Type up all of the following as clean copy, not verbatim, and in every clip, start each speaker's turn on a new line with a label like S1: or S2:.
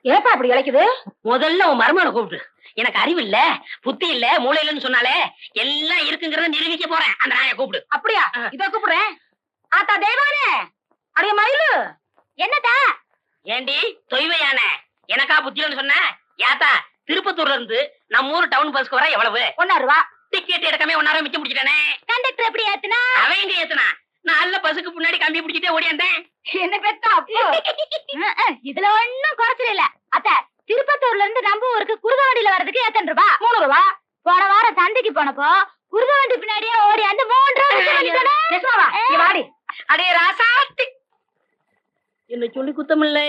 S1: ஏப்பா அப்படி இழைக்குது?
S2: முதல்ல உன் மருமகனை கூப்பிட்டு. எனக்கு அறிவு இல்ல, புத்தி இல்ல, மூளை இல்லன்னு சொன்னாலே எல்லாம் இருக்குங்கிறத நிரூபிக்க போறேன். அந்த நாயை கூப்பிடு.
S1: அப்படியா? இத கூப்பிடுறேன். ஆத்தா தெய்வானே, அடைய மயிலு, என்னதா?
S2: ஏண்டி தொய்வையான எனக்கா புத்தியன்னு சொன்ன? யாத்தா திருப்பத்தூர்ல இருந்து நம்ம ஊர் டவுன் பஸ்க்கு வர எவ்வளவு?
S1: 1 ரூபா.
S2: டிக்கெட் எடுக்கமே 1 நேரம் மிச்சம் முடிச்சிட்டானே.
S1: கண்டக்டர் எப்படி ஏத்துனா?
S2: அவன் எங்க ஏத்துனா? நல்ல பஸ்ஸுக்கு முன்னாடி கம்பி பிடிச்சிட்டே ஓடியாந்தேன்.
S1: என்ன பெத்தா அப்போ? இதுல ஒண்ணும் குறைச்சல் இல்ல. அத்தை, திருப்பத்தூர்ல இருந்து நம்ம ஊருக்கு குருதவண்டியில வர்றதுக்கு எத்தனை ரூபா? 3 ரூபா. போன வாரம் சந்தைக்கு போனப்போ குருதவண்டி பின்னாடியே ஓடி அந்த 3 ரூபா. வாடி
S2: அடே ராசாத்தி, என்ன சொல்லி குத்தமில்லை,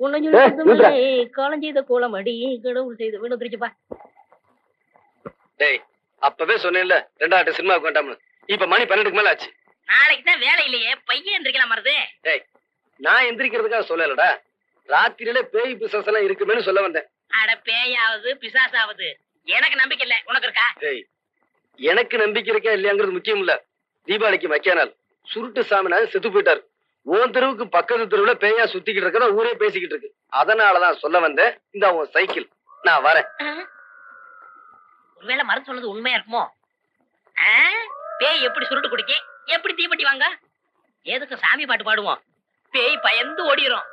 S2: உன்னை சொல்லி குத்தமில்லை. காலம் செய்த கோலம் அடி, கடவுள் செய்த வீடு திருச்சுப்பா.
S3: டேய், அப்பவே சொன்னேன்ல 2 சினிமாவுக்கு வேண்டாம்னு. இப்ப மணி 12க்கு மேல ஆச்சு.
S2: நாளைக்கு தான் வேலை இல்லையே, பையன் எந்திரிக்கலாம் மருது.
S3: டேய், நான் எந்திரிக்கிறதுக்காக சொல்லலடா, ராத்திரியில பேய் பிசாசு எல்லாம் இருக்குமேனு சொல்ல வந்தேன்.
S2: அட பேயாவது பிசாசாவது எனக்கு நம்பிக்கை இல்ல, உனக்கு இருக்கா?
S3: டேய், எனக்கு நம்பிக்கை இருக்கா இல்லையாங்கிறது முக்கியம் இல்ல. தீபாவளிக்கு மக்கிய நாள் சுருட்டு சாமிநாதன் செத்து போயிட்டாரு. உன் தெருவுக்கு பக்கத்து தெருவுல பேயா சுத்திக்கிட்டு இருக்கத ஊரே பேசிக்கிட்டு இருக்கு. அதனாலதான் சொல்ல வந்தேன். இந்த உன் சைக்கிள், நான் வரேன்.
S2: ஒருவேளை மருந்து சொன்னது உண்மையா இருக்குமோ? பேய் எப்படி சுருட்டு குடிக்க, எப்படி தீப்பெட்டி வாங்க? எதுக்கு சாமி பாட்டு பாடுவோம்? பேய் பயந்து ஓடிரும்.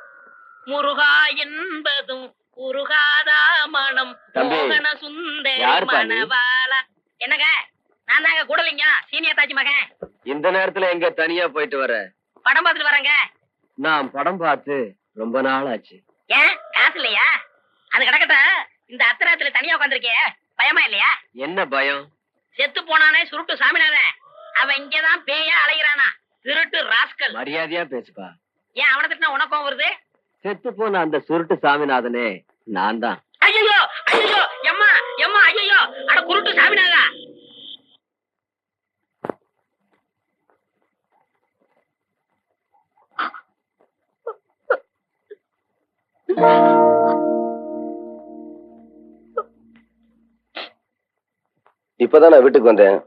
S2: முருகா என்பதும் உருகாதா மனம் மோகன சுந்தரி மணவாளா. என்னங்க, நான் தாங்க கூடலிங்க, சீனியர் தாச்சி மகன்.
S3: இந்த நேரத்துல எங்க தனியா போயிட்டு வர?
S2: படம் பார்த்துட்டு வரேங்க.
S3: நான் படம் பார்த்து ரொம்ப நாள் ஆச்சு.
S2: ஏன் காசு இல்லையா? அது கிடக்கட்ட, இந்த அத்தராத்துல தனியா உட்காந்துருக்கே, பயமா இல்லையா?
S3: என்ன பயம்?
S2: செத்து போனானே சுருட்டு சாமிநாதன், அவன் இங்கதான் பேயா அலைகிறானா. திருட்டு ராஸ்கல்.
S3: மரியாதையா பேசுப்பா.
S2: ஏன் அவனை திட்டினா உனக்கும் வருது?
S3: செத்து போன அந்த சுருட்டு சாமிநாதனே நான் தான்.
S2: ஐயோ ஐயோ, எம்மா எம்மா, ஐயோ, அட குருட்டு சாமிநாதா.
S3: இப்பதான் நான் வீட்டுக்கு வந்தேன்.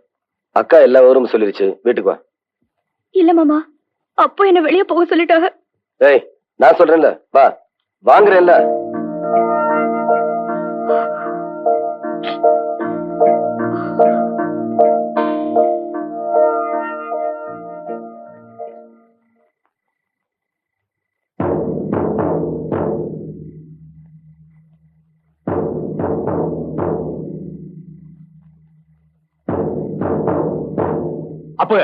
S3: அக்கா எல்லா விவரமும் சொல்லிருச்சு. வீட்டுக்கு வா.
S1: இல்ல மாமா, அப்போ என்ன வெளியே போக சொல்லிட்டாங்க.
S3: ஏய், நான் சொல்றேன்ல, வா. வாங்குறேன்ல.
S4: அப்ப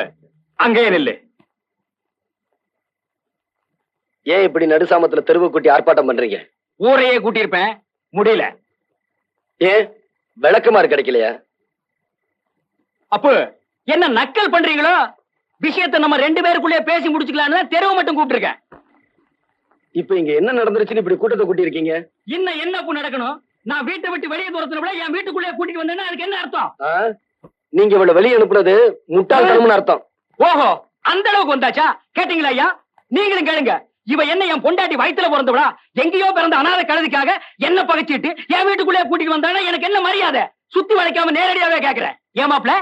S4: அங்கே நில்லு.
S3: ஏன் இப்படி நடுசாமத்துல தெருவு கூட்டி ஆர்ப்பாட்டம் பண்றீங்க?
S4: ஊரையே கூட்டியிருப்பேன், முடியல.
S3: ஏன் விளக்குமாறு கிடைக்கலையா?
S4: அப்ப என்ன நக்கல் பண்றீங்களோ? விஷயத்தை நம்ம 2 பேருக்குள்ளே பேசி முடிச்சுக்கலான்னு தெருவு மட்டும் கூப்பிட்டுருக்கேன்.
S3: இப்ப இங்க என்ன நடந்துருச்சுன்னு இப்படி கூட்டத்தை கூட்டி இருக்கீங்க?
S4: இன்னும் என்ன நடக்கணும்? நான் வீட்டை விட்டு வெளியே தூரத்துல என் வீட்டுக்குள்ளே கூட்டிட்டு வந்தேன்னா அதுக்கு என்ன அர்த்தம்?
S3: நீங்க இவ்வளவு வெளியே அனுப்புனது முட்டாள்தனம்னு அர்த்தம்.
S4: ஓஹோ, அந்த அளவுக்கு வந்தாச்சா? கேட்டீங்களா ஐயா? நீங்களும் கேளுங்க. இவ என்ன என் பொண்டாட்டி வயித்துல பிறந்தவளா? எங்கேயோ பிறந்த அனாதை கழுதுக்காக என்ன பகைச்சிட்டு என் வீட்டுக்குள்ளே கூட்டிட்டு வந்தானா எனக்கு என்ன மரியாதை? சுத்தி வளைக்காம நேரடியாவே கேக்குறேன். ஏமாப்ல,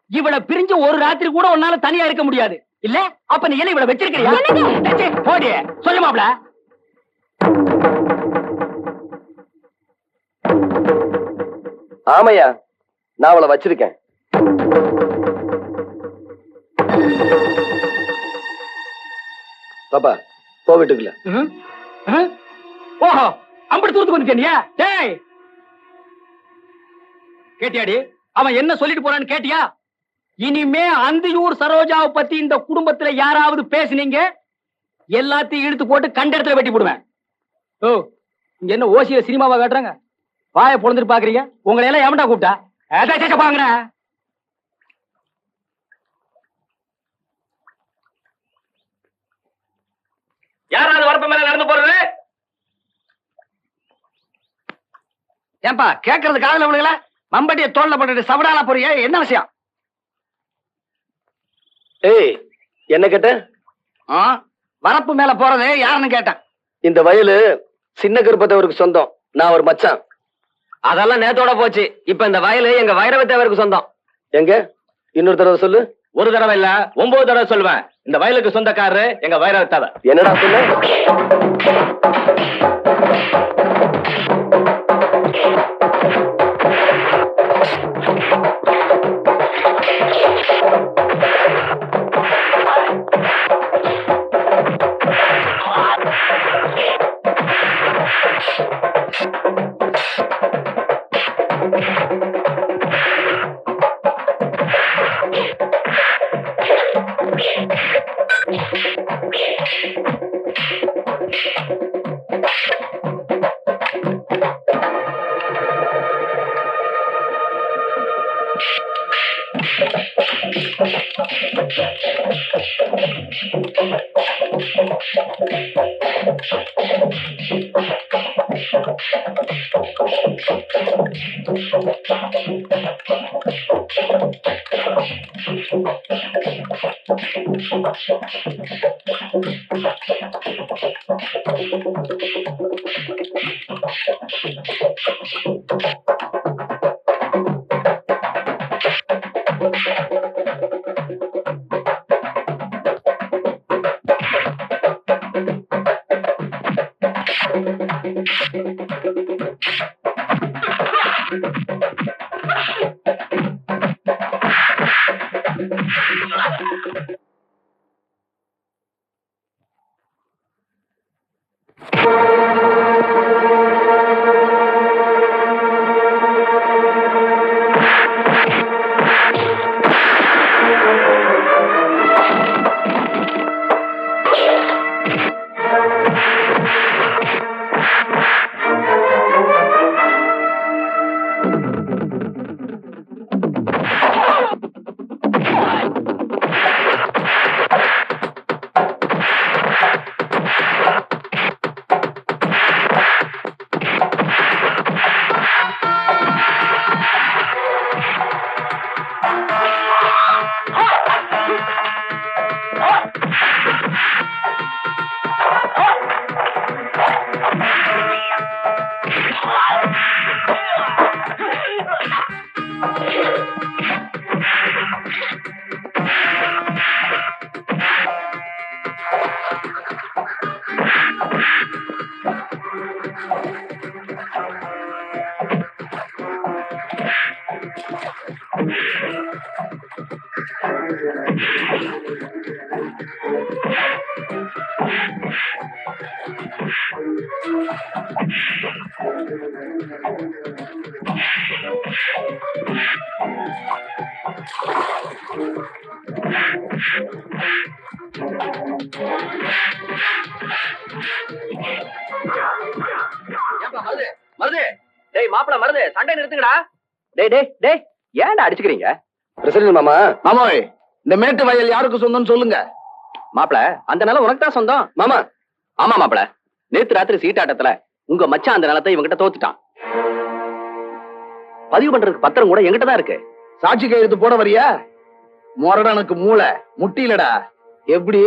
S4: இவளை பிரிஞ்சு ஒரு ராத்திரி கூட உன்னால தனியா இருக்க முடியாது இல்ல? அப்ப நீ என்ன இவளை வச்சிருக்கிறியா? போடி, சொல்லு மாப்ள.
S3: ஆமையா, நான் அவளை வச்சிருக்கேன். பாப்பா, போ வீட்டுக்குள்ள.
S4: ஓஹோ, அப்படி தூரத்துக்கு வந்துட்டியா? டேய், கேட்டியாடி அவன் என்ன சொல்லிட்டு போறான்னு கேட்டியா? இனிமே அந்தியூர் சரோஜாவை பத்தி இந்த குடும்பத்துல யாராவது பேசுனீங்க, எல்லாத்தையும் இழுத்து போட்டு கண்ட இடத்துல வெட்டி போடுவேன். ஓ, இங்க என்ன ஓசியில சினிமாவா காட்டுறாங்க? வாயை பொழுந்துட்டு பாக்குறீங்க? உங்களை எல்லாம் எவன்டா கூப்பிட்டா? பாக்குற யாராவது வரப்பு மேல நடந்து போறது? ஏன்பா கேட்கறது காதல விழுகல? மம்பட்டிய தோல்ல போட்டு சவடால போறிய, என்ன விஷயம்?
S3: ஏய், என்ன கேட்ட?
S4: வரப்பு மேல போறது யாருன்னு கேட்டேன்.
S3: இந்த வயலு சின்ன கருப்பத்தவருக்கு சொந்தம். நான் ஒரு மச்சான்.
S4: அதெல்லாம் நேத்தோட போச்சு. இப்ப இந்த வயலு எங்க வைரவத்தேவருக்கு சொந்தம்.
S3: எங்க இன்னொரு தடவை சொல்லு.
S5: ஒரு தடவை இல்ல 9 தடவை சொல்லுவேன். இந்த வயலுக்கு சொந்தக்காரரு எங்க வைரத்தாவ.
S3: என்னடா சொன்ன? மருது, டேய் மாப்பிள மருது, சண்டை நிறுத்துங்கடா. டேய் ஏன்டா அடிச்சுக்கிறீங்க? பிரசிடன்ட் மாமா.
S5: மாமோய், இந்த மேட்டு வயல் யாருக்கு சொந்தம்னு சொல்லுங்க.
S3: மாப்பிள, அந்த நிலம் உனக்கு தான் சொந்தம். மாமா. ஆமா மாப்பிள, நேத்து ராத்திரி சீட்டாட்டத்துல உங்க மச்சான் அந்த நிலத்தை இவங்கிட்ட தோத்துட்டான். பதிவு பண்றதுக்கு பத்திரம் கூட எங்கிட்ட தான் இருக்கு.
S5: சாட்சி கையெழுத்து போட வரியா? மொரடனுக்கு மூளை முட்டிலடா. எப்படி